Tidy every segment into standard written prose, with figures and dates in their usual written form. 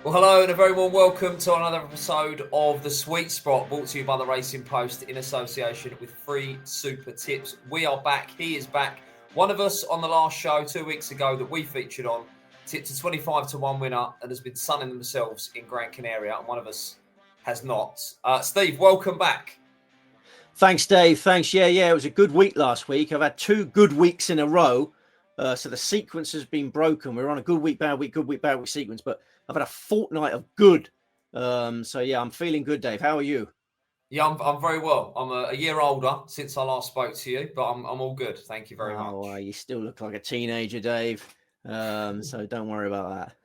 Well, hello and a very warm welcome to another episode of The Sweet Spot, brought to you by the Racing Post in association with Free Super Tips. We are back. He is back. One of us on the last show 2 weeks ago that we featured on tipped a 25-1 winner and has been sunning themselves in Gran Canaria, and one of us has not. Steve, welcome back. Thanks, Dave. Thanks. Yeah. It was a good week last week. I've had 2 good weeks in a row. So the sequence has been broken. We're on a good week, bad week sequence, but I've had a fortnight of good. So yeah, I'm feeling good, Dave. How are you? Yeah, I'm very well. I'm a year older since I last spoke to you, but I'm all good. Thank you very much. You still look like a teenager, Dave. So don't worry about that.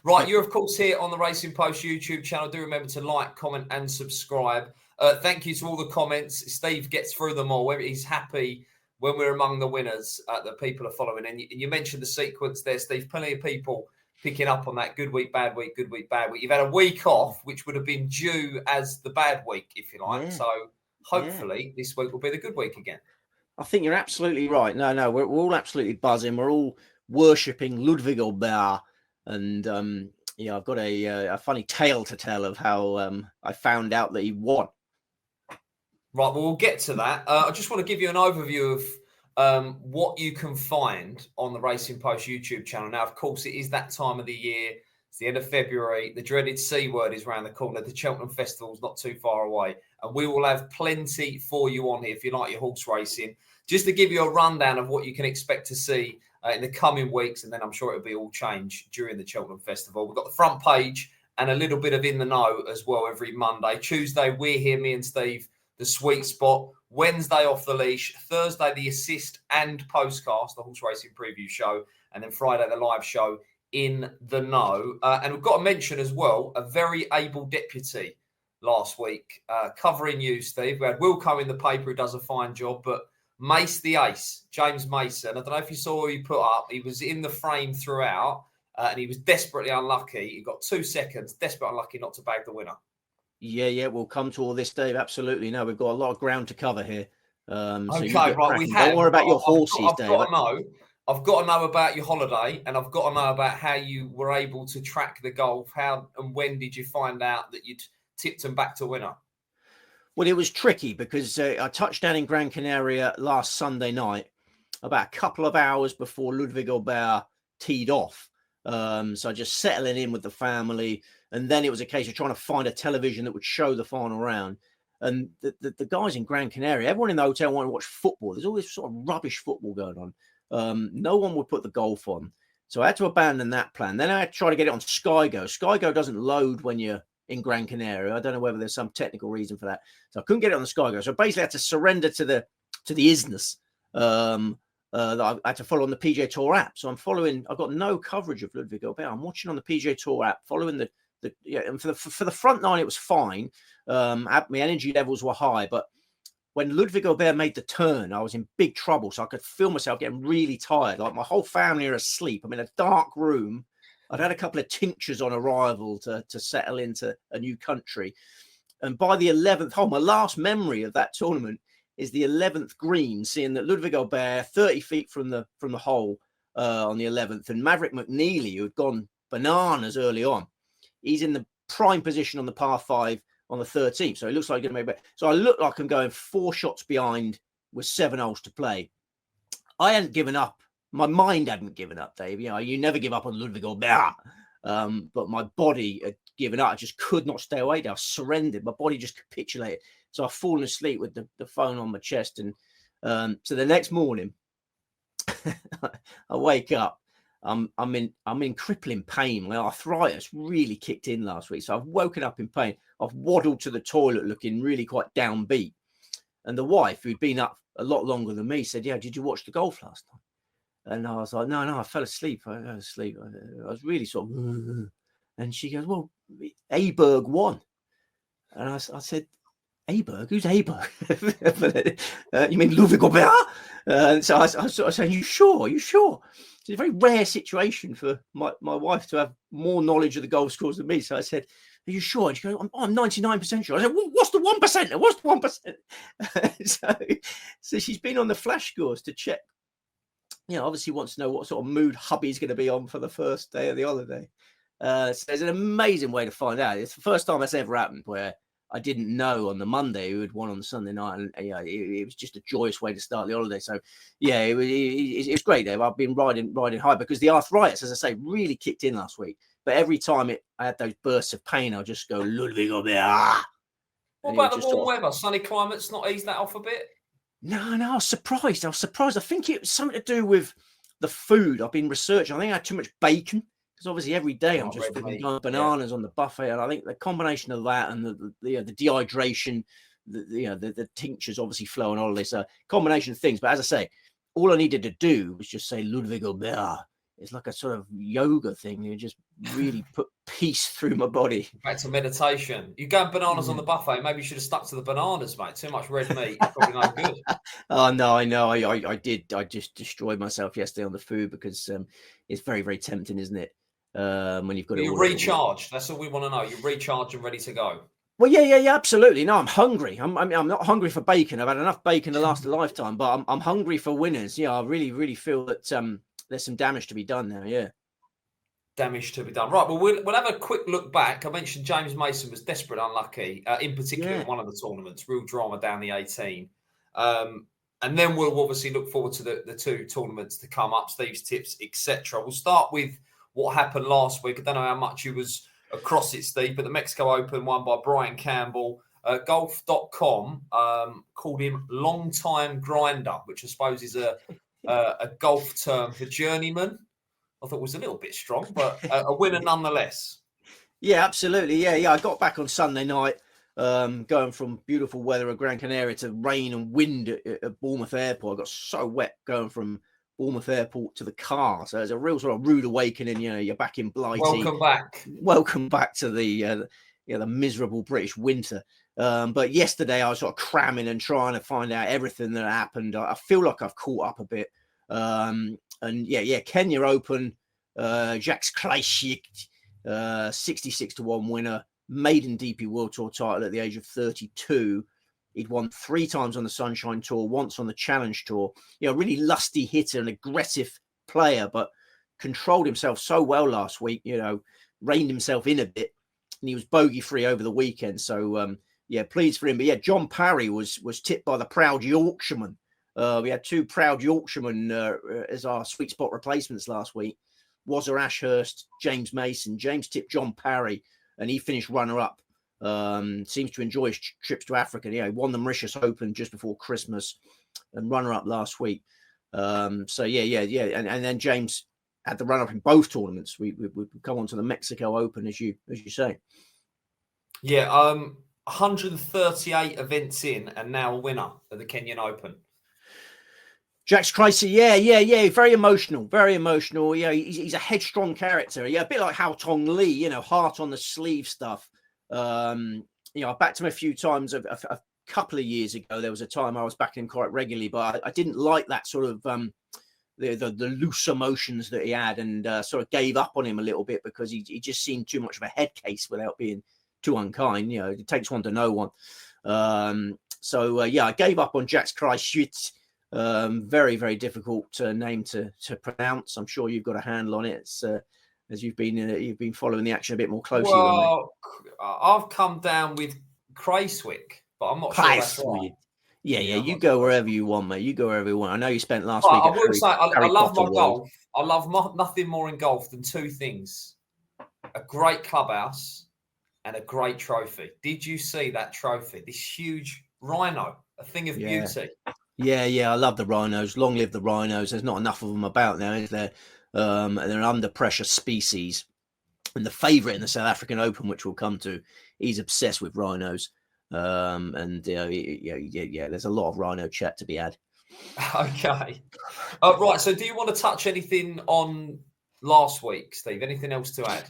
Right, you're of course here on the Racing Post YouTube channel. Do remember to like, comment, and subscribe. Thank you to all the comments. Steve gets through them all. He's happy when we're among the winners that people are following. And you mentioned the sequence there, Steve. Plenty of people picking up on that good week, bad week, good week, bad week. You've had a week off, which would have been due as the bad week, if you like. Yeah. So hopefully this week will be the good week again. I think you're absolutely right. No, we're all absolutely buzzing. We're all worshipping Ludwig Albert. And I've got a funny tale to tell of how I found out that he won. Right, well, we'll get to that. I just want to give you an overview of what you can find on the Racing Post YouTube channel. Now, of course, it is that time of the year. It's the end of February. The dreaded C word is around the corner. The Cheltenham Festival's not too far away. And we will have plenty for you on here if you like your horse racing. Just to give you a rundown of what you can expect to see in the coming weeks, and then I'm sure it'll be all change during the Cheltenham Festival. We've got the front page and a little bit of in the know as well every Monday. Tuesday, we're here, me and Steve, the Sweet Spot. Wednesday, Off the Leash. Thursday, the Assist and Postcast, the horse racing preview show. And then Friday, the live show, In the Know. And we've got to mention as well, a very able deputy last week covering you, Steve. We had Wilco in the paper who does a fine job, but Mace the Ace, James Mason, I don't know if you saw who he put up. He was in the frame throughout and he was desperately unlucky. He got 2 seconds, desperately unlucky not to bag the winner. Yeah, we'll come to all this, Dave. Absolutely. No, we've got a lot of ground to cover here. Okay, right, we have. Don't worry about your horses, Dave. I've got to know about your holiday, and I've got to know about how you were able to track the golf. How and when did you find out that you'd tipped them back to winner? Well, it was tricky because I touched down in Gran Canaria last Sunday night, about a couple of hours before Ludwig Albert teed off. So just settling in with the family. And then it was a case of trying to find a television that would show the final round. And the guys in Gran Canaria, everyone in the hotel wanted to watch football. There's all this sort of rubbish football going on. No one would put the golf on. So I had to abandon that plan. Then I had to try to get it on Sky Go. Sky Go doesn't load when you're in Gran Canaria. I don't know whether there's some technical reason for that. So I couldn't get it on the Sky Go. So basically I had to surrender to the isness that I had to follow on the PGA Tour app. So I've got no coverage of Ludwig Albert. I'm watching on the PGA Tour app, following and for the front nine, it was fine. My energy levels were high, but when Ludwig Albert made the turn, I was in big trouble. So I could feel myself getting really tired. Like my whole family are asleep. I'm in a dark room. I'd had a couple of tinctures on arrival to settle into a new country. And by the 11th hole, my last memory of that tournament is the 11th green, seeing that Ludwig Albert 30 feet from the hole on the 11th, and Maverick McNeely, who had gone bananas early on, he's in the prime position on the par 5 on the 13th. So it looks like he's going to make it. So I look like I'm going 4 shots behind with 7 holes to play. I hadn't given up. My mind hadn't given up, Dave. You never give up on Ludwig Albert. But my body had given up. I just could not stay awake. I surrendered. My body just capitulated. So I've fallen asleep with the phone on my chest. And so the next morning, I wake up. I'm in crippling pain. My arthritis really kicked in last week. So I've woken up in pain. I've waddled to the toilet looking really quite downbeat. And the wife, who'd been up a lot longer than me, said, "Yeah, did you watch the golf last night?" And I was like, no, I fell asleep. I was really sort of, and she goes, "Well, Aberg won." And I said, "Aberg? Who's Aberg?" You mean Ludwig Albert? So I was sort of saying, you sure? It's a very rare situation for my wife to have more knowledge of the golf scores than me. So I said, "Are you sure?" And she goes, I'm 99% sure. I said, "Well, what's the 1%? What's the 1%? So she's been on the flash scores to check. Obviously wants to know what sort of mood hubby's going to be on for the first day of the holiday. So it's an amazing way to find out. It's the first time that's ever happened where I didn't know on the Monday who had won on the Sunday night, and it was just a joyous way to start the holiday. So yeah, it was great. Dave. I've been riding high because the arthritis, as I say, really kicked in last week. But every time I had those bursts of pain, I'll just go Ludwig over there. What about the warm weather? Sunny climate's not eased that off a bit? No, I was surprised. I think it was something to do with the food. I've been researching. I think I had too much bacon. Because obviously every day I'm just going bananas on the buffet, and I think the combination of that and the dehydration, the tinctures obviously flow on holiday, so combination of things. But as I say, all I needed to do was just say Ludwig Aubert. It's like a sort of yoga thing. You just really put peace through my body. Back to meditation. You going bananas on the buffet? Maybe you should have stuck to the bananas, mate. Too much red meat, probably no good. Oh no, I know. I did. I just destroyed myself yesterday on the food because it's very, very tempting, isn't it? When you've got you recharged. That's all we want to know. You're recharged and ready to go. Well, yeah, absolutely. No, I'm hungry. I'm not hungry for bacon. I've had enough bacon to last a lifetime, but I'm hungry for winners. Yeah, I really feel that there's some damage to be done now. Yeah, damage to be done. Right. Well, we'll have a quick look back. I mentioned James Mason was desperate, unlucky, in particular in one of the tournaments. Real drama down the 18. And then we'll obviously look forward to the two tournaments to come up, Steve's tips, etc. We'll start with what happened last week. I don't know how much you was across it, Steve, but the Mexico Open won by Brian Campbell. Golf.com called him long time grinder, which I suppose is a golf term for journeyman. I thought was a little bit strong, but a winner nonetheless. Yeah, absolutely. Yeah. I got back on Sunday night, going from beautiful weather at Gran Canaria to rain and wind at Bournemouth Airport. I got so wet going from Bournemouth Airport to the car. So it's a real sort of rude awakening. You're back in Blighty. Welcome back to the miserable British winter. But yesterday I was sort of cramming and trying to find out everything that happened. I feel like I've caught up a bit. Kenya Open, Jacques Kreischick, 66-1 winner, maiden DP World Tour title at the age of 32. He'd won 3 times on the Sunshine Tour, once on the Challenge Tour. Really lusty hitter and aggressive player, but controlled himself so well last week, reined himself in a bit, and he was bogey-free over the weekend. So, pleased for him. But, John Parry was tipped by the proud Yorkshireman. We had 2 proud Yorkshiremen as our sweet spot replacements last week. Wazza Ashurst, James Mason. James tipped John Parry, and he finished runner-up. Seems to enjoy his trips to Africa. He won the Mauritius Open just before Christmas and runner-up last week. And then James had the run-up in both tournaments. We come on to the Mexico Open, as you say. Yeah, 138 events in, and now a winner of the Kenyan Open. Jacques Kreischick, yeah, very emotional. Yeah, he's a headstrong character. Yeah, a bit like Hao Tong Lee, heart on the sleeve stuff. I backed him a few times. A couple of years ago, there was a time I was backing him quite regularly, but I didn't like that sort of the loose emotions that he had, and sort of gave up on him a little bit because he just seemed too much of a head case without being too unkind. It takes one to know one. I gave up on Jacques Kreischick. Very, very difficult name to pronounce. I'm sure you've got a handle on it. It's, as you've been following the action a bit more closely. Well, I've come down with Kreiswick, but I'm not sure that's right. Yeah, you go wherever you want, mate. You go wherever you want. I know you spent last week. I will say, I love my golf. I love nothing more in golf than 2 things: a great clubhouse and a great trophy. Did you see that trophy? This huge rhino, a thing of beauty. Yeah, I love the rhinos. Long live the rhinos. There's not enough of them about now, is there? They're an under pressure species. And the favourite in the South African Open, which we'll come to, he's obsessed with rhinos. There's a lot of rhino chat to be had. Okay. Right. So do you want to touch anything on last week, Steve? Anything else to add?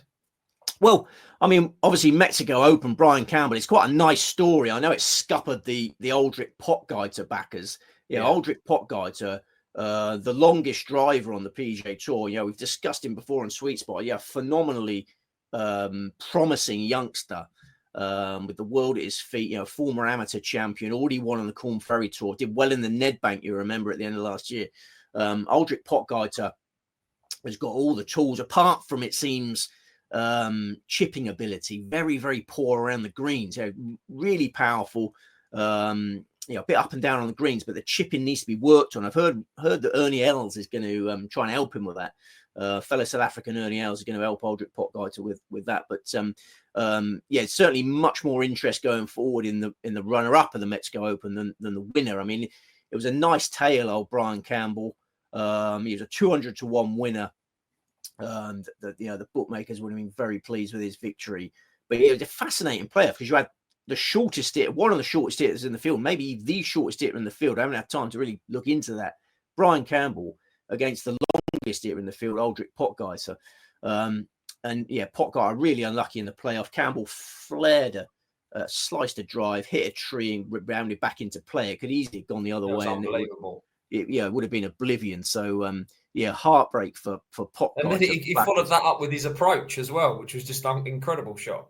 Well, I mean, obviously Mexico Open, Brian Campbell, it's quite a nice story. I know it scuppered the Aldrich Potgieter backers. Aldrich Potgieter, the longest driver on the PGA Tour. We've discussed him before on Sweet Spot. Phenomenally promising youngster with the world at his feet. Former amateur champion, already won on the Corn Ferry Tour, did well in the Nedbank, you remember, at the end of last year. Aldrich Potgieter has got all the tools, apart from, it seems, chipping ability, very, very poor around the greens. Really powerful. A bit up and down on the greens, but the chipping needs to be worked on. I've heard that Ernie Els is going to try and help him with that. Fellow South African Ernie Els is going to help Aldrich Potgieter with that. But certainly much more interest going forward in the runner-up of the Mexico Open than the winner. I mean, it was a nice tale, old Brian Campbell. He was a 200-1 winner. The bookmakers would have been very pleased with his victory. But he was a fascinating player because you had the shortest hitter, one of the shortest hitters in the field, maybe the shortest hitter in the field. I haven't had time to really look into that. Brian Campbell against the longest hitter in the field, Aldrich Potgieter. Potgieter really unlucky in the playoff. Campbell flared sliced a drive, hit a tree and rounded back into play. It could easily have gone the other way. Unbelievable. It would have been oblivion. So, heartbreak for Potgieter. And then he followed that up with his approach as well, which was just an incredible shot.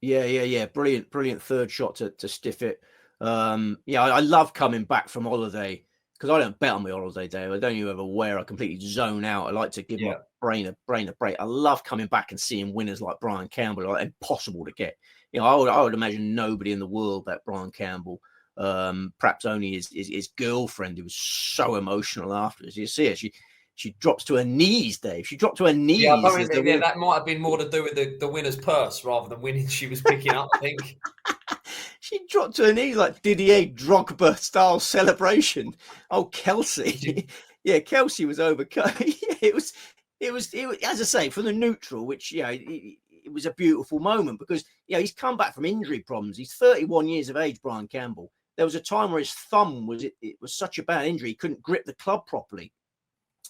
Yeah. Brilliant third shot to stiff it. I love coming back from holiday because I don't bet on my holiday day. I don't even ever where I completely zone out. I like to give my brain a break. I love coming back and seeing winners like Brian Campbell, like impossible to get. I would imagine nobody in the world bet Brian Campbell. Perhaps only his girlfriend, who was so emotional afterwards. You see it, she drops to her knees, Dave. She dropped to her knees. Yeah, that might have been more to do with the winner's purse rather than winning she was picking up, I think. She dropped to her knees like Didier Drogba style celebration. Oh, Kelsey. Yeah, Kelsey was overcome. It was, as I say, from the neutral, which, it was a beautiful moment because, he's come back from injury problems. He's 31 years of age, Brian Campbell. There was a time where his thumb it was such a bad injury, he couldn't grip the club properly.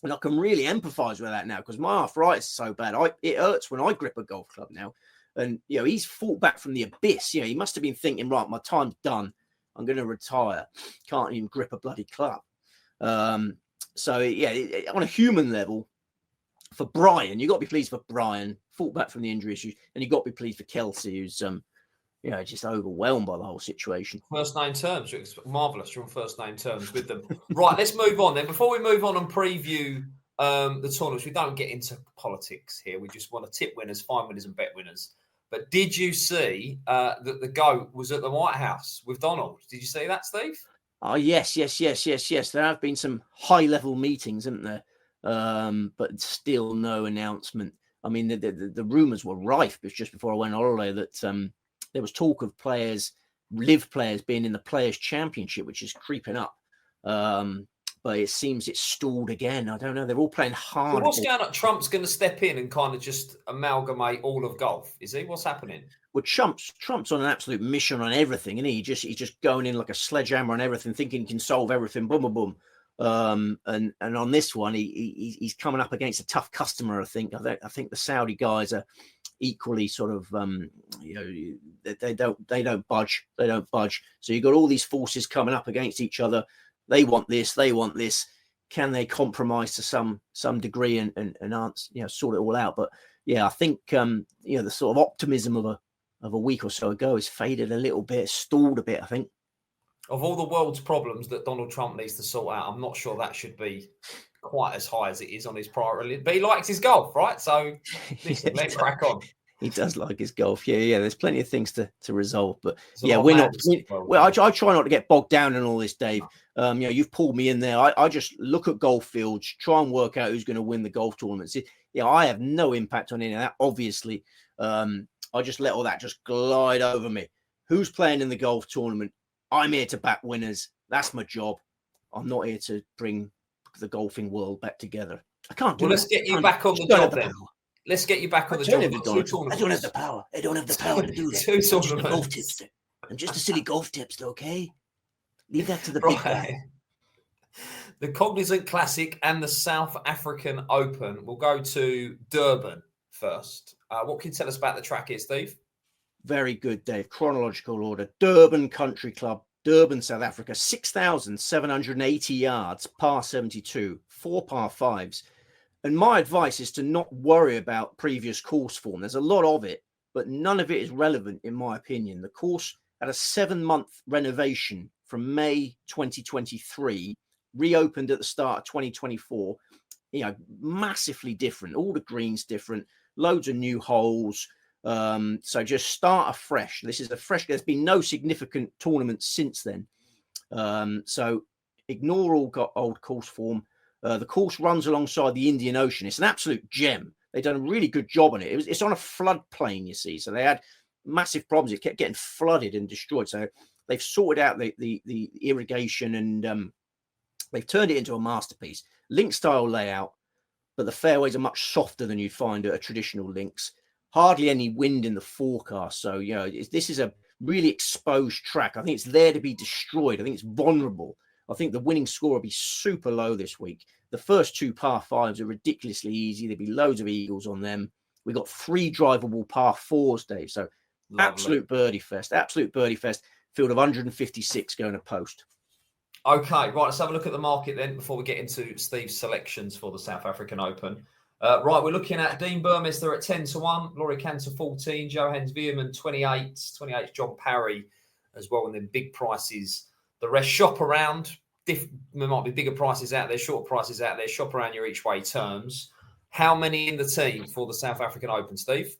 And I can really empathise with that now because my arthritis is so bad. It hurts when I grip a golf club now. And, he's fought back from the abyss. He must have been thinking, right, my time's done. I'm going to retire. Can't even grip a bloody club. On a human level, for Brian, you've got to be pleased for Brian. Fought back from the injury issues. And you've got to be pleased for Kelsey, who's just overwhelmed by the whole situation. First name terms. It's marvellous. You're on first name terms with them. Right, let's move on then. Before we move on and preview the tournaments, we don't get into politics here. We just want to tip winners, find winners and bet winners. But did you see that the GOAT was at the White House with Donald? Did you see that, Steve? Oh, yes. There have been some high-level meetings, haven't there? But still no announcement. I mean, the rumours were rife just before I went on holiday that there was talk of live players being in the Players' Championship, which is creeping up. But it seems it's stalled again. I don't know. They're all playing hard. Well, what's going on? Trump's going to step in and kind of just amalgamate all of golf, is he? What's happening? Well, Trump's on an absolute mission on everything, and he's just going in like a sledgehammer on everything, thinking he can solve everything. Boom, boom, boom. And on this one, he's coming up against a tough customer. I think the Saudi guys are equally sort of they don't budge. So you've got all these forces coming up against each other. They want this. Can they compromise to some degree and answer, sort it all out? But I think the sort of optimism of a week or so ago has faded a little bit, stalled a bit, I think. Of all the world's problems that Donald Trump needs to sort out, I'm not sure that should be quite as high as it is on his priority list. But he likes his golf, right? So listen, let's crack on. He does like his golf. Yeah. There's plenty of things to resolve. But we're not. I try not to get bogged down in all this, Dave. You've pulled me in there. I just look at golf fields, try and work out who's going to win the golf tournaments. I have no impact on any of that, obviously. I just let all that just glide over me. Who's playing in the golf tournament? I'm here to back winners. That's my job. I'm not here to bring the golfing world back together. I can't do that. Let's get you back on the job then. Let's get you back on the job. I don't have the power. I don't have the power to do that. Two tournaments. Golf tips. I'm just a silly golf tipster, okay? Leave that to the big guy. The Cognizant Classic and the South African Open. We'll go to Durban first. What can you tell us about the track here, Steve? Very good, Dave. Chronological order. Durban Country Club, Durban, South Africa. 6,780 yards, par 72, 4 par 5s. And my advice is to not worry about previous course form. There's a lot of it, but none of it is relevant, in my opinion. The course had a 7-month renovation from May 2023, reopened at the start of 2024. massively different. All the greens different, loads of new holes. So just start afresh. This is a fresh. There's been no significant tournaments since then. So ignore all old course form. The course runs alongside the Indian Ocean. It's an absolute gem. They've done a really good job on it. It's on a floodplain, you see. So they had massive problems. It kept getting flooded and destroyed. So they've sorted out the irrigation, and they've turned it into a masterpiece. Link style layout, but the fairways are much softer than you'd find at a traditional links. Hardly any wind in the forecast. So, this is a really exposed track. I think it's there to be destroyed. I think it's vulnerable. I think the winning score will be super low this week. The first two par fives are ridiculously easy. There'll be loads of eagles on them. We got 3 drivable par fours, Dave. So Lovely. Absolute birdie fest. Field of 156 going to post. Okay, right. Let's have a look at the market then before we get into Steve's selections for the South African Open. Right, we're looking at Dean Burmester at 10-1, Laurie Cantor 14, Johannes Veerman 28 John Parry as well, and then big prices. The rest shop around. There might be bigger prices out there, short prices out there. Shop around your each way terms. How many in the team for the South African Open, Steve?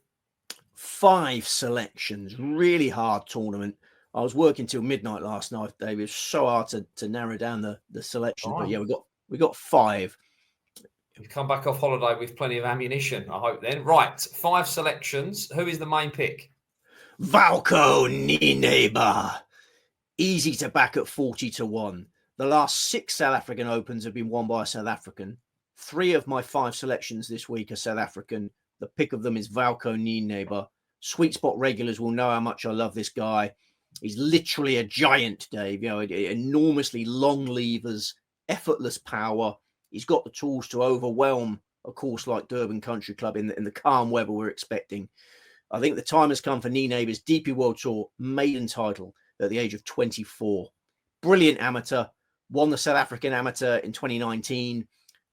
5 selections. Really hard tournament. I was working till midnight last night, Dave. It was so hard to narrow down the selection. Right. But yeah, we got 5. You've come back off holiday with plenty of ammunition, I hope then. Right, 5 selections. Who is the main pick? Valco Nieneba. Easy to back at 40-1. The last 6 South African Opens have been won by a South African. 3 of my 5 selections this week are South African. The pick of them is Valco Nieneba. Sweet Spot regulars will know how much I love this guy. He's literally a giant, Dave. Enormously long levers, effortless power. He's got the tools to overwhelm a course like Durban Country Club in the calm weather we're expecting. I think the time has come for Nieneba's DP World Tour maiden title at the age of 24. Brilliant amateur. Won the South African Amateur in 2019.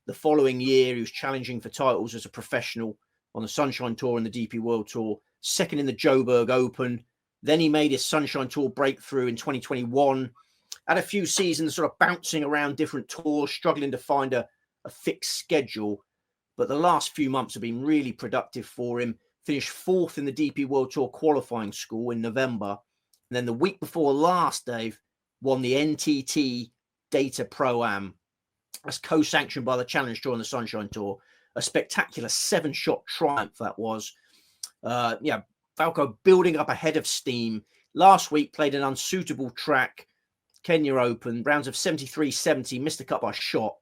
The following year, he was challenging for titles as a professional on the Sunshine Tour and the DP World Tour. Second in the Joburg Open. Then he made his Sunshine Tour breakthrough in 2021. Had a few seasons sort of bouncing around different tours, struggling to find a fixed schedule. But the last few months have been really productive for him. Finished 4th in the DP World Tour qualifying school in November. And then the week before last, Dave, won the NTT Data Pro-Am. That's co-sanctioned by the Challenge Tour and the Sunshine Tour. A spectacular 7-shot triumph that was. Valco building up ahead of steam. Last week played an unsuitable track. Kenya Open, rounds of 73-70, missed the cut by a shot.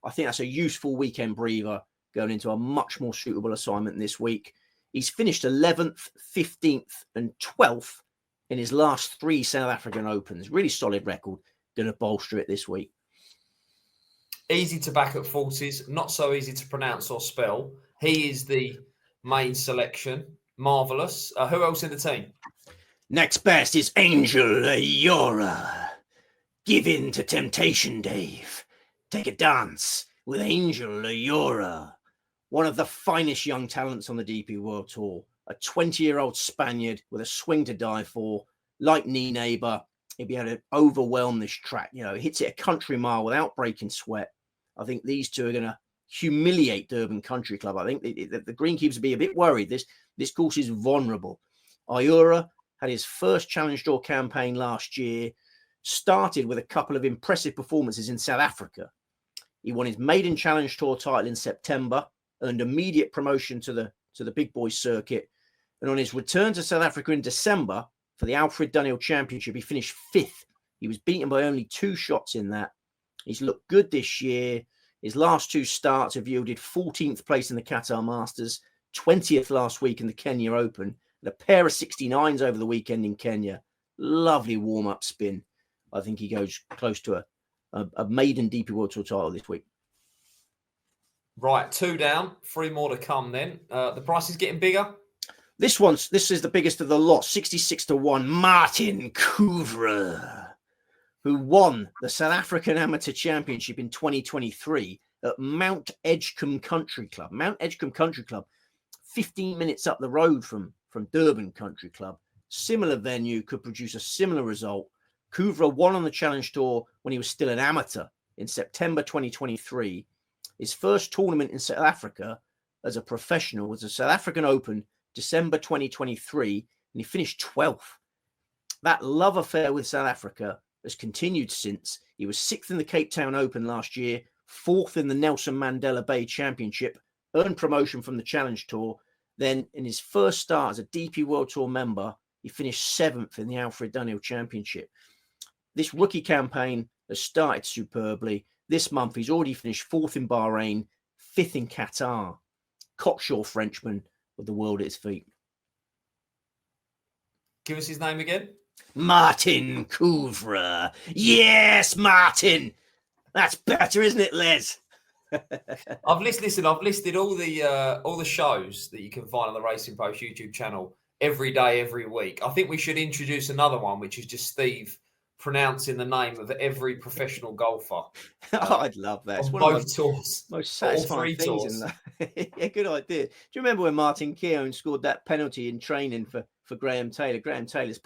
I think that's a useful weekend breather going into a much more suitable assignment this week. He's finished 11th, 15th and 12th in his last 3 South African Opens. Really solid record. Going to bolster it this week. Easy to back at 40s, not so easy to pronounce or spell. He is the main selection. Marvellous. Who else in the team? Next best is Angel Ayora. Give in to temptation, Dave. Take a dance with Angel Ayora. One of the finest young talents on the DP World Tour. A 20-year-old Spaniard with a swing to die for. Like Nieneba, he'd be able to overwhelm this track. Hits it a country mile without breaking sweat. I think these two are going to humiliate Durban Country Club. I think the greenkeepers will be a bit worried. This course is vulnerable. Ayora had his first Challenge Tour campaign last year. Started with a couple of impressive performances in South Africa. He won his maiden Challenge Tour title in September, earned immediate promotion to the big boys circuit. And on his return to South Africa in December for the Alfred Dunhill Championship, he finished 5th. He was beaten by only 2 shots in that. He's looked good this year. His last 2 starts have yielded 14th place in the Qatar Masters, 20th last week in the Kenya Open, and a pair of 69s over the weekend in Kenya. Lovely warm-up spin. I think he goes close to a maiden DP World Tour title this week. Right, 2 down, 3 more to come then. The price is getting bigger. This is the biggest of the lot, 66-1. Martin Couvre, who won the South African Amateur Championship in 2023 at Mount Edgecombe Country Club. Mount Edgecombe Country Club, 15 minutes up the road from Durban Country Club. Similar venue, could produce a similar result. Couvre won on the Challenge Tour when he was still an amateur in September 2023. His first tournament in South Africa as a professional was the South African Open, December 2023, and he finished 12th. That love affair with South Africa has continued since. He was 6th in the Cape Town Open last year, 4th in the Nelson Mandela Bay Championship, earned promotion from the Challenge Tour. Then in his first start as a DP World Tour member, he finished 7th in the Alfred Dunhill Championship. This rookie campaign has started superbly. This month, he's already finished 4th in Bahrain, 5th in Qatar. Cocksure Frenchman with the world at his feet. Give us his name again. Martin Couvre. Yes, Martin. That's better, isn't it, Les? I've listed all the shows that you can find on the Racing Post YouTube channel every day, every week. I think we should introduce another one, which is just Steve pronouncing the name of every professional golfer. I'd love that. On it's one both of the tours. most satisfying things in that. Yeah, good idea. Do you remember when Martin Keown scored that penalty in training for Graham Taylor? Graham Taylor's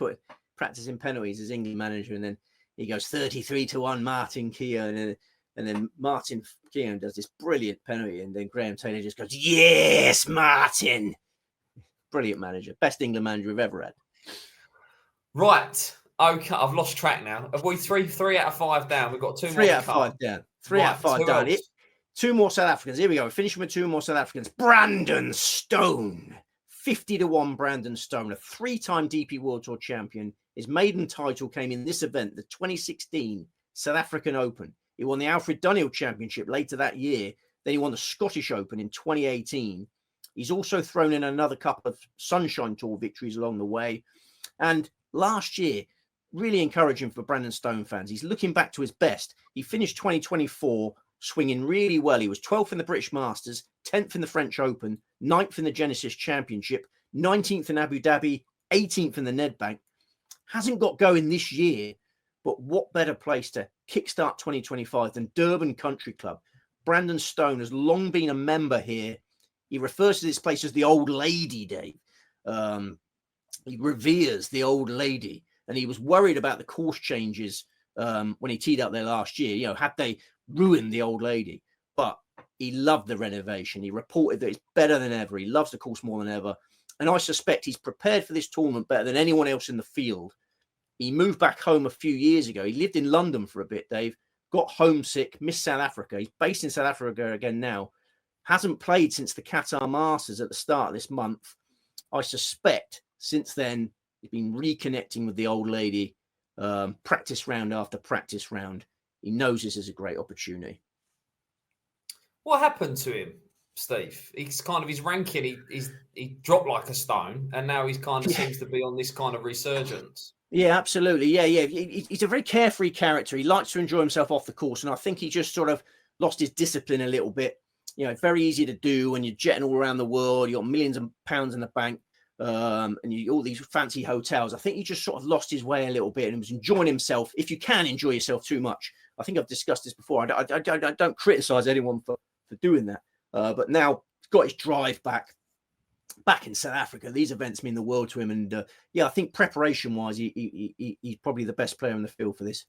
practicing penalties as England manager, and then he goes 33-1 Martin Keown, and then Martin Keown does this brilliant penalty, and then Graham Taylor just goes, yes, Martin. Brilliant manager. Best England manager we've ever had. Right. Okay, I've lost track now. Have we three out of 5 down? We've got 2 more. 3 out of 5 down. 3 out of 5 down. 2 more South Africans. Here we go. We're finishing with 2 more South Africans. Brandon Stone. 50-1 Brandon Stone, a 3-time DP World Tour champion. His maiden title came in this event, the 2016 South African Open. He won the Alfred Dunhill Championship later that year. Then he won the Scottish Open in 2018. He's also thrown in another couple of Sunshine Tour victories along the way. And last year, really encouraging for Brandon Stone fans. He's looking back to his best. He finished 2024 swinging really well. He was 12th in the British Masters, 10th in the French Open, 9th in the Genesis Championship, 19th in Abu Dhabi, 18th in the Nedbank. Hasn't got going this year, but what better place to kickstart 2025 than Durban Country Club? Brandon Stone has long been a member here. He refers to this place as the Old Lady, Dave. He reveres the Old Lady. And he was worried about the course changes when he teed up there last year. You know, had they ruined the Old Lady? But he loved the renovation. He reported that it's better than ever. He loves the course more than ever. And I suspect he's prepared for this tournament better than anyone else in the field. He moved back home a few years ago. He lived in London for a bit, Dave. Got homesick, missed South Africa. He's based in South Africa again now. Hasn't played since the Qatar Masters at the start of this month. I suspect since then, he's been reconnecting with the Old Lady, practice round after practice round. He knows this is a great opportunity. What happened to him, Steve? He's kind of his ranking. He dropped like a stone, and now he's kind of seems to be on this kind of resurgence. Yeah, absolutely. Yeah. He's a very carefree character. He likes to enjoy himself off the course, and I think he just sort of lost his discipline a little bit. You know, it's very easy to do when you're jetting all around the world. You got millions of pounds in the bank. And you all these fancy hotels. I think he just sort of lost his way a little bit and was enjoying himself. If you can enjoy yourself too much, I think I've discussed this before. I don't criticize anyone for doing that. But now he's got his drive back in South Africa. These events mean the world to him. And I think preparation wise, he's probably the best player in the field for this.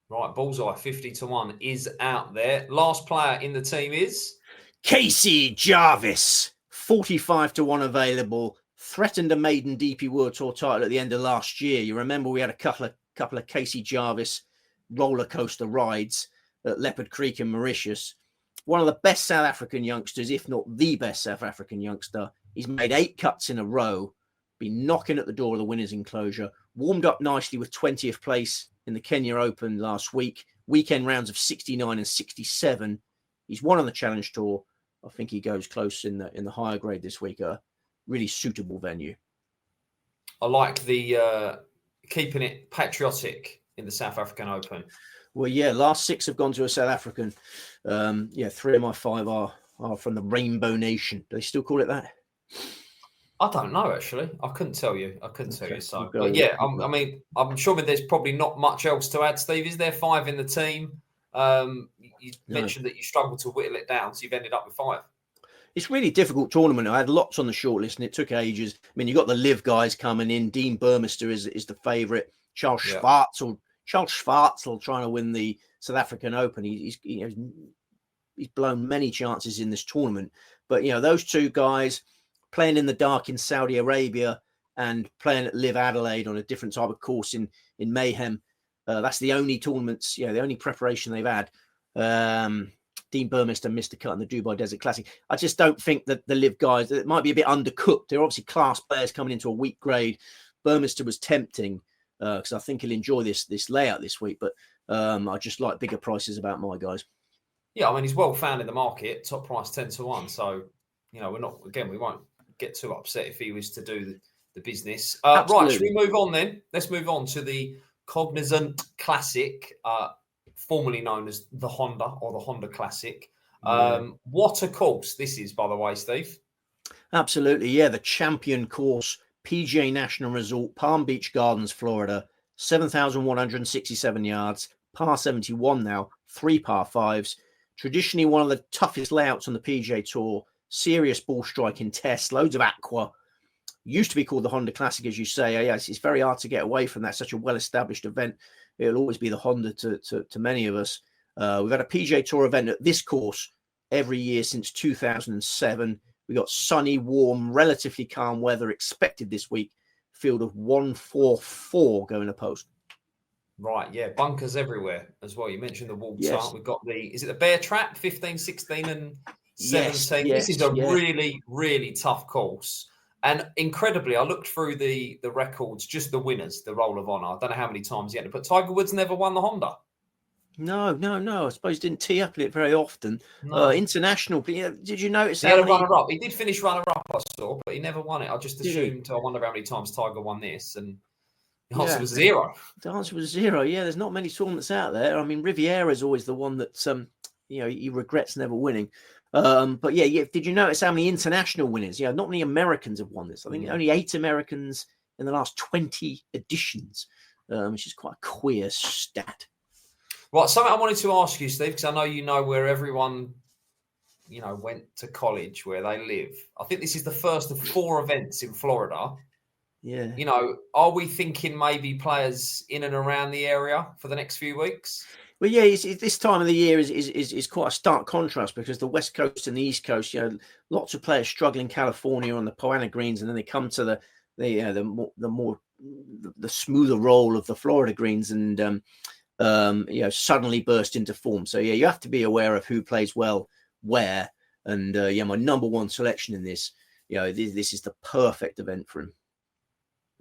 Right, bullseye 50-1 is out there. Last player in the team is Casey Jarvis, 45-1 available. Threatened a maiden DP World Tour title at the end of last year. You remember we had a couple of Casey Jarvis roller coaster rides at Leopard Creek in Mauritius. One of the best South African youngsters, if not the best South African youngster. He's made 8 cuts in a row, been knocking at the door of the winners' enclosure, warmed up nicely with 20th place in the Kenya Open last week, weekend rounds of 69 and 67. He's won on the Challenge Tour. I think he goes close in the higher grade this week. Really suitable venue. I like the keeping it patriotic in the South African Open. Well, yeah, last 6 have gone to a South African. 3 of my 5 are from the Rainbow Nation. Do they still call it that? I don't know, actually. I couldn't tell you. So, but yeah, I'm sure there's probably not much else to add, Steve. Is there 5 in the team? You mentioned that you struggled to whittle it down, so you've ended up with 5. It's really a difficult tournament. I had lots on the shortlist, and it took ages. I mean, you got the live guys coming in. Dean Burmester is the favourite. Charles Schwartzel trying to win the South African Open. He's blown many chances in this tournament. But, those two guys playing in the dark in Saudi Arabia and playing at Live Adelaide on a different type of course in Mayhem, that's the only tournaments, the only preparation they've had. Dean Burmester missed a cut in the Dubai Desert Classic. I just don't think that the Live guys, it might be a bit undercooked. They're obviously class players coming into a weak grade. Burmester was tempting because I think he'll enjoy this layout this week. But I just like bigger prices about my guys. Yeah, I mean, he's well found in the market, top price 10-1. So, we won't get too upset if he was to do the business. Right, should we move on then? Let's move on to the Cognizant Classic, formerly known as the Honda or the Honda Classic. What a course this is, by the way, Steve. Absolutely, yeah. The champion course, PGA National Resort, Palm Beach Gardens, Florida, 7,167 yards, par 71 now, 3 par 5s. Traditionally one of the toughest layouts on the PGA Tour, serious ball striking tests, loads of aqua. Used to be called the Honda Classic, as you say. Yeah, it's very hard to get away from that. Such a well-established event. It'll always be the Honda to many of us. We've had a PGA Tour event at this course every year since 2007. We got sunny, warm, relatively calm weather expected this week. Field of 144 going to post. Right, yeah, bunkers everywhere as well. You mentioned the wall Yes. We've got is it the Bear Trap, 15, 16 and 17? Yes, this is a really, really tough course. And incredibly, I looked through the records, just the winners, the Roll of Honour. I don't know how many times he had it, but Tiger Woods never won the Honda. No. I suppose he didn't tee up at it very often. No. International, did you notice he had a runner-up? He did finish runner-up, I saw, but he never won it. I just assumed, I wonder how many times Tiger won this, and the answer was 0. The answer was 0. Yeah, there's not many tournaments out there. I mean, Riviera is always the one that he regrets never winning. But yeah, did you notice how many international winners? Not many Americans have won this. I think only 8 Americans in the last 20 editions, which is quite a queer stat. Right, something I wanted to ask you, Steve, because I know you know where everyone, went to college, where they live. I think this is the first of 4 events in Florida. Yeah. Are we thinking maybe players in and around the area for the next few weeks? Well, yeah, this time of the year is quite a stark contrast because the West Coast and the East Coast, lots of players struggle in California on the Poana greens, and then they come to the smoother roll of the Florida greens, and suddenly burst into form. So yeah, you have to be aware of who plays well where, and my number one selection in this, this is the perfect event for him.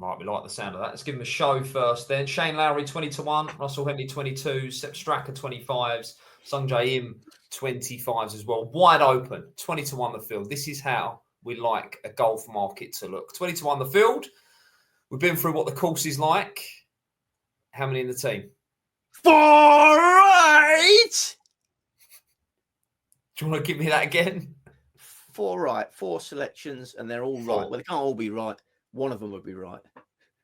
Right, we like the sound of that. Let's give him a show first then. Shane Lowry, 20-1. Russell Henley, 22. Sepp Straka, 25s. Sungjae Im, 25s as well. Wide open, 20-1 the field. This is how we like a golf market to look. 20-1 the field. We've been through what the course is like. How many in the team? 4 right. Do you want to give me that again? 4 right. 4 selections, and they're all right. Well, they can't all be right. One of them would be right.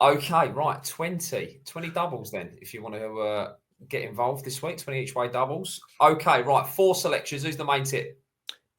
Okay, right. 20 doubles then, if you want to get involved this week. 20 each way doubles. Okay, right. 4 selections. Who's the main tip?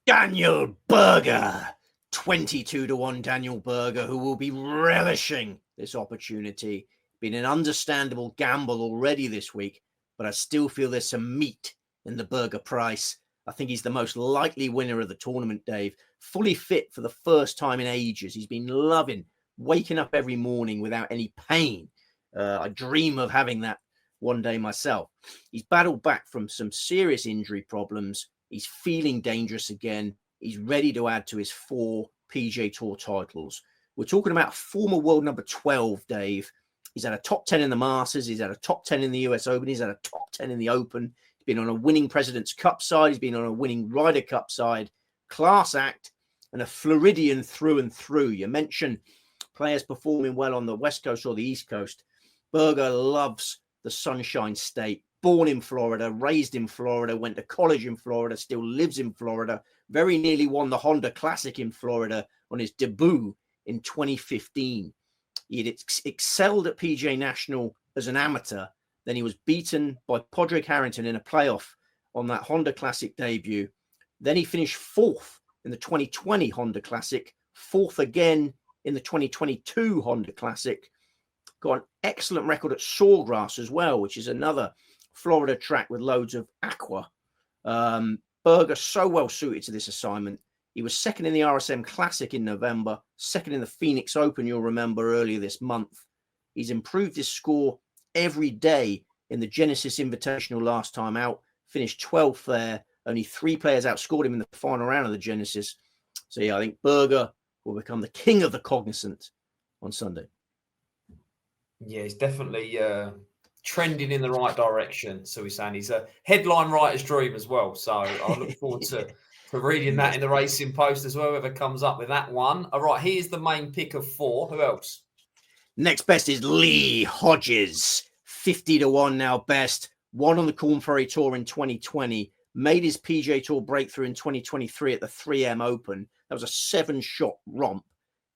Daniel Berger. 22-1 Daniel Berger, who will be relishing this opportunity. Been an understandable gamble already this week, but I still feel there's some meat in the Berger price. I think he's the most likely winner of the tournament, Dave. Fully fit for the first time in ages. He's been loving waking up every morning without any pain. I dream of having that one day myself. He's battled back from some serious injury problems. He's feeling dangerous again. He's ready to add to his 4 PGA Tour titles. We're talking about former world number 12, Dave. He's had a top 10 in the Masters. He's had a top 10 in the US Open. He's had a top 10 in the Open. He's been on a winning President's Cup side. He's been on a winning Ryder Cup side. Class act and a Floridian through and through. You mentioned players performing well on the West Coast or the East Coast. Berger loves the Sunshine State. Born in Florida, raised in Florida, went to college in Florida, still lives in Florida. Very nearly won the Honda Classic in Florida on his debut in 2015. He had excelled at PGA National as an amateur. Then he was beaten by Podrick Harrington in a playoff on that Honda Classic debut. Then he finished 4th in the 2020 Honda Classic, 4th again in the 2022 Honda Classic. Got an excellent record at Sawgrass as well, which is another Florida track with loads of aqua. Berger so well suited to this assignment. He was second in the RSM Classic in November, second in the Phoenix Open, you'll remember, earlier this month. He's improved his score every day in the Genesis Invitational last time out, finished 12th there. Only 3 players outscored him in the final round of the Genesis. So, yeah, I think Berger will become the king of the Cognizant on Sunday. Yeah, he's definitely trending in the right direction. So he's saying he's a headline writer's dream as well. So I look forward to reading that in the Racing Post as well, whoever comes up with that one. All right, here's the main pick of 4. Who else? Next best is Lee Hodges, 50-1 now best. Won on the Corn Ferry Tour in 2020. Made his PGA Tour breakthrough in 2023 at the 3M Open. That was a 7-shot romp.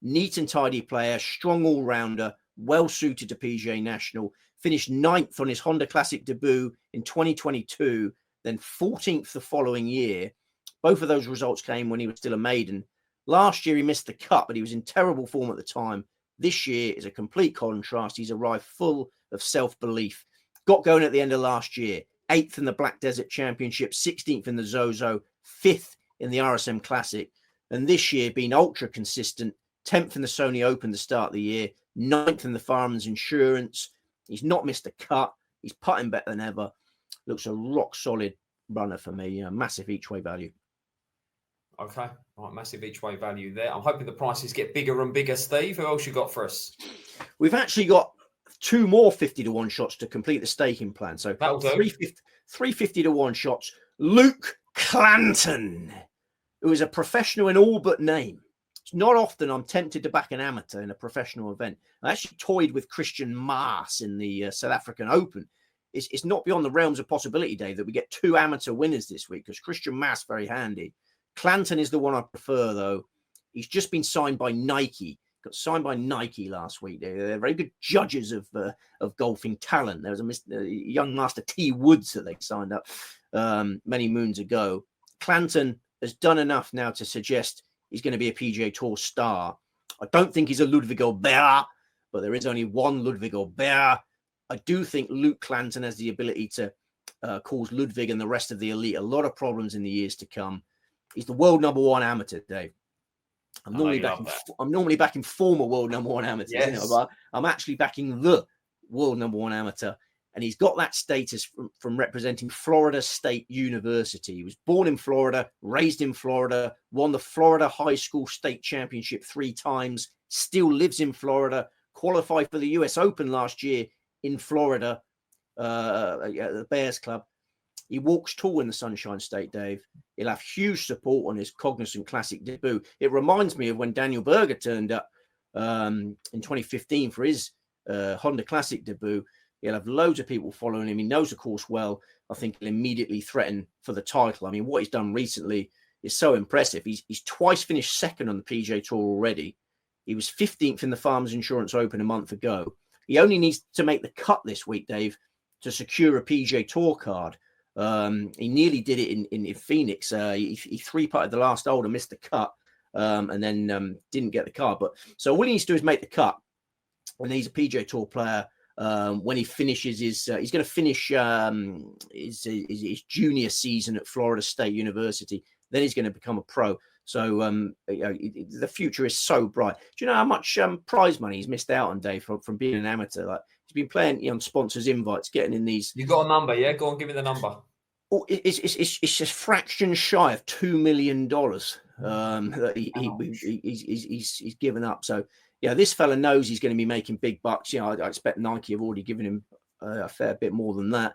Neat and tidy player, strong all-rounder, well-suited to PGA National. Finished 9th on his Honda Classic debut in 2022, then 14th the following year. Both of those results came when he was still a maiden. Last year, he missed the cut, but he was in terrible form at the time. This year is a complete contrast. He's arrived full of self-belief. Got going at the end of last year. 8th in the Black Desert Championship, 16th in the Zozo, 5th in the RSM Classic. And this year, been ultra consistent. 10th in the Sony Open to start the year. 9th in the Fireman's Insurance. He's not missed a cut. He's putting better than ever. Looks a rock-solid runner for me. Massive each-way value. Okay, right, massive each-way value there. I'm hoping the prices get bigger and bigger, Steve. Who else you got for us? We've actually got 2 more 50-1 shots to complete the staking plan. So 350-1 shots. Luke Clanton, who is a professional in all but name. It's not often I'm tempted to back an amateur in a professional event. I actually toyed with Christian Maas in the South African Open. It's not beyond the realms of possibility, Dave, that we get 2 amateur winners this week, because Christian Maas very handy. Clanton is the one I prefer, though. He's just been signed by Nike. Got signed by Nike last week. They're very good judges of golfing talent. There was a young master T. Woods that they signed up many moons ago. Clanton has done enough now to suggest he's going to be a PGA Tour star. I don't think he's a Ludwig Aubert, but there is only one Ludwig Aubert. I do think Luke Clanton has the ability to cause Ludwig and the rest of the elite a lot of problems in the years to come. He's the world number 1 amateur, Dave. I'm normally backing former world number 1 amateurs, yes. But I'm actually backing the world number 1 amateur. And he's got that status from representing Florida State University. He was born in Florida, raised in Florida, won the Florida High School State Championship 3 times, still lives in Florida, qualified for the US Open last year in Florida, at the Bears Club. He walks tall in the Sunshine State, Dave. He'll have huge support on his Cognizant Classic debut. It reminds me of when Daniel Berger turned up in 2015 for his Honda Classic debut. He'll have loads of people following him. He knows the course well. I think he'll immediately threaten for the title. I mean, what he's done recently is so impressive. He's twice finished second on the PGA Tour already. He was 15th in the Farmers Insurance Open a month ago. He only needs to make the cut this week, Dave, to secure a PGA Tour card. He nearly did it in Phoenix. He 3-putted the last hole and missed the cut, and then didn't get the card. But so all he needs to do is make the cut, and he's a PGA Tour player. When he finishes he's going to finish his junior season at Florida State University. Then he's going to become a pro. So the future is so bright. Do you know how much prize money he's missed out on, Dave, from being an amateur? Like, he's been playing on sponsors' invites, getting in these. You got a number, yeah? Go on, give me the number. Oh, it's just fraction shy of $2 million that he's given up. So yeah, this fella knows he's going to be making big bucks. You know, I expect Nike have already given him a fair bit more than that.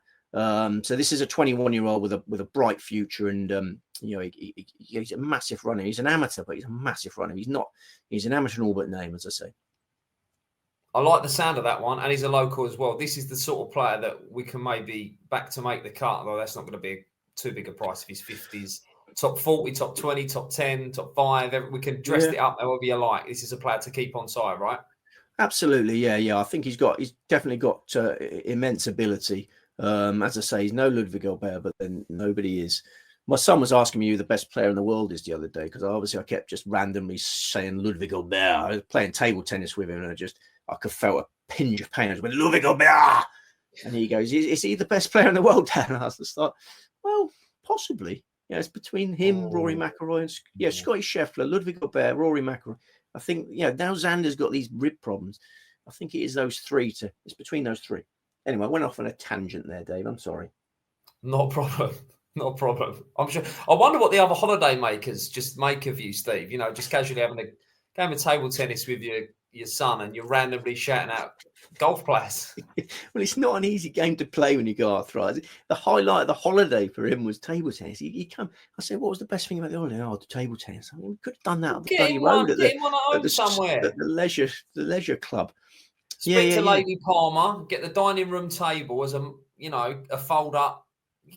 So this is a 21-year-old with a bright future, and you know, he's a massive runner. He's an amateur, but he's a massive runner. He's an amateur in all but name, as I say. I like the sound of that one, and he's a local as well. This is the sort of player that we can maybe back to make the cut, though that's not going to be too big a price if he's 50s. Top 40, top 20, top 10, top 5. We can dress it up however you like. This is a player to keep on side, right? Absolutely, yeah. I think he's definitely got immense ability. As I say, he's no Ludwig Aubert, but then nobody is. My son was asking me who the best player in the world is the other day, because obviously I kept just randomly saying Ludwig Aubert. I was playing table tennis with him, and I could feel a pinch of pain. I was with Ludwig Aubert, and he goes, "Is he the best player in the world, Dan?" And I was just like, "Well, possibly." Yeah, it's between him, Rory McIlroy, and Scotty Scheffler, Ludwig Gobert, Rory McIlroy. I think now Xander's got these rib problems. I think it is those three. It's between those three. Anyway, I went off on a tangent there, Dave. I'm sorry. Not a problem. Not a problem. I'm sure. I wonder what the other holiday makers just make of you, Steve. Just casually having a game of table tennis with your son, and you're randomly shouting out golf players. Well, it's not an easy game to play when you got arthritis. The highlight of the holiday for him was table tennis. He come. I said, "What was the best thing about the holiday?" Oh, the table tennis. I mean, we could have done that on the bloody road at the leisure club. Speak to Lady Palmer. Get the dining room table as a fold up.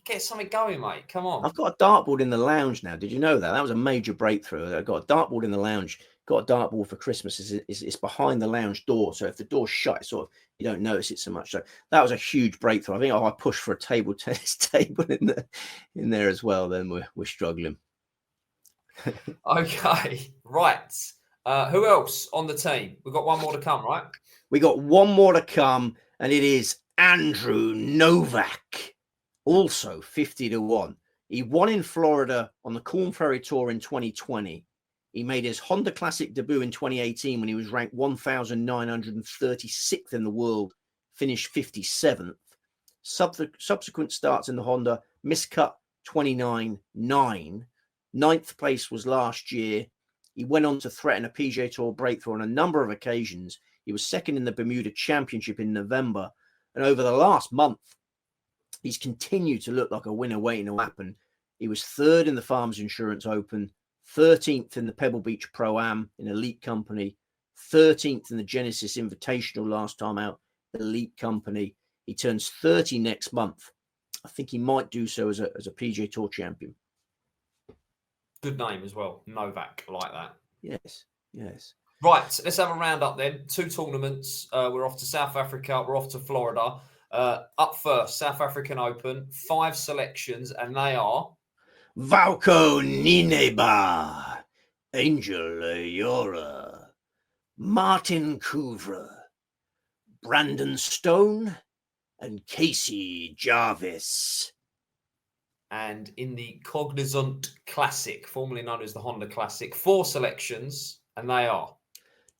Get something going, mate. Come on. I've got a dartboard in the lounge now. Did you know that? That was a major breakthrough. I got a dartboard in the lounge. Got a dartboard for Christmas. It's behind the lounge door. So if the door's shut, you don't notice it so much. So that was a huge breakthrough. I think I pushed for a table tennis table in there as well. Then we're struggling. Okay, right. Who else on the team? We've got one more to come, right? We got one more to come, and it is Andrew Novak. Also 50-1. He won in Florida on the Corn Ferry Tour in 2020. He made his Honda Classic debut in 2018 when he was ranked 1,936th in the world, finished 57th. Subsequent starts in the Honda, miscut 29.9. Ninth place was last year. He went on to threaten a PGA Tour breakthrough on a number of occasions. He was second in the Bermuda Championship in November. And over the last month, he's continued to look like a winner waiting to happen. He was third in the Farmers Insurance Open, 13th in the Pebble Beach Pro-Am in Elite Company, 13th in the Genesis Invitational last time out, Elite Company. He turns 30 next month. I think he might do so as a PGA Tour champion. Good name as well, Novak, like that. Yes. Right, let's have a roundup then. 2 tournaments. We're off to South Africa. We're off to Florida. Up first, South African Open. 5 selections, and they are... Valco Nineba, Angel Ayora, Martin Couvre, Brandon Stone, and Casey Jarvis. And in the Cognizant Classic, formerly known as the Honda Classic, 4 selections, and they are...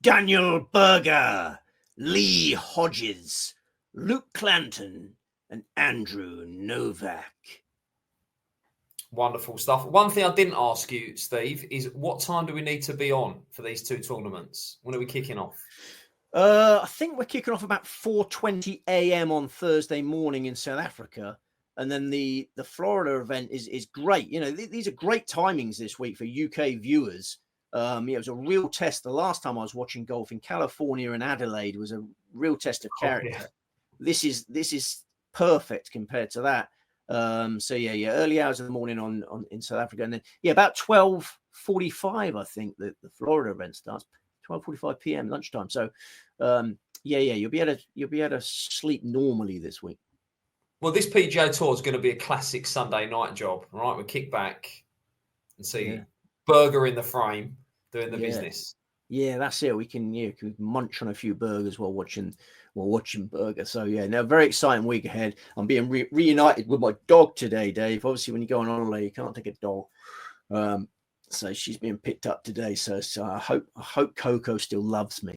Daniel Berger, Lee Hodges, Luke Clanton, and Andrew Novak. Wonderful stuff. One thing I didn't ask you, Steve, is what time do we need to be on for these 2 tournaments? When are we kicking off? I think we're kicking off about 4:20 a.m. on Thursday morning in South Africa. And then the Florida event is great. These are great timings this week for UK viewers. It was a real test. The last time I was watching golf in California and Adelaide was a real test of character. Oh, yeah. This is perfect compared to that. Early hours of the morning on in South Africa, and then about 12:45 I think the Florida event starts. 12:45 p.m. lunchtime. So you'll be able to sleep normally this week. Well, this PGA Tour is going to be a classic Sunday night job, right? We kick back and see Berger in the frame doing the business. Yeah, that's it. We can munch on a few burgers while watching Berger. So very exciting week ahead. I'm being reunited with my dog today, Dave. Obviously, when you go on holiday, you can't take a dog. So she's being picked up today. So I hope Coco still loves me.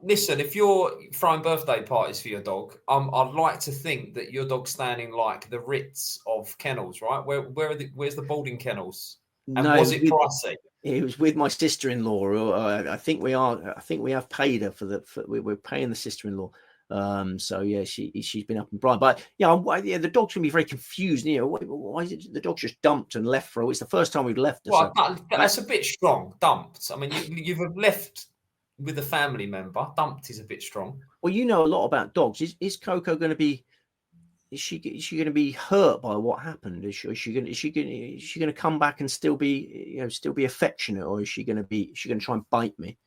Listen, if you're throwing birthday parties for your dog, I'd like to think that your dog's standing like the Ritz of kennels, right? Where's the boarding kennels? And was it pricey? It was with my sister-in-law. I think we have paid her we're paying the sister-in-law. She's been up and blind. But the dog's gonna be very confused. Why is it the dog's just dumped and left for? It's the first time we've left her. Well, that's a bit strong. Dumped. I mean, you've left with a family member. Dumped is a bit strong. Well, you know a lot about dogs. Is Coco going to be? Is she going to be hurt by what happened? Is she going to come back and still be affectionate, or is she going to try and bite me?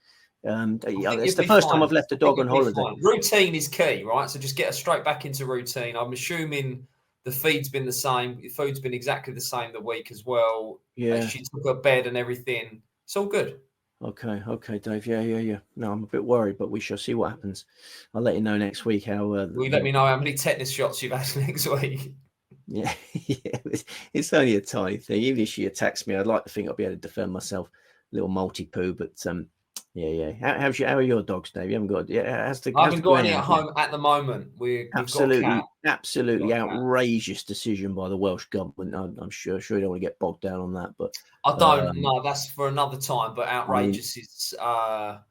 It's the first time I've left a dog on holiday. Routine is key, right? So just get her straight back into routine. I'm assuming the feed's been the same. The food's been exactly the same the week as well. Yeah, she took her bed and everything. It's all good. Okay, Dave. Yeah. No, I'm a bit worried, but we shall see what happens. I'll let you know next week how. Will you let me know how many tetanus shots you've had next week? Yeah, yeah, it's only a tiny thing. Even if she attacks me, I'd like to think I'll be able to defend myself. Little multi-poo, but yeah. How are your dogs, Dave? You haven't got. Yeah, I how's haven't the got any at greyhound? home at the moment. We've got a cat. Absolutely Got a cat. outrageous decision by the Welsh government. I'm sure you don't want to get bogged down on that, but I don't know. That's for another time. But I mean, outrageous is a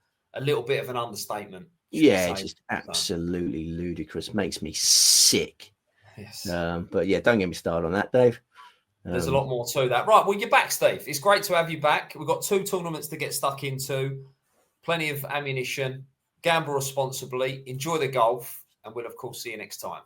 little bit of an understatement, should we yeah, it's say? just So, absolutely ludicrous. Makes me sick. yes. But yeah, don't get me started on that, Dave. There's a lot more to that. Right. Well, you're back, Steve. It's great to have you back. We've got 2 tournaments to get stuck into. Plenty of ammunition. Gamble responsibly. Enjoy the golf. And we'll, of course, see you next time.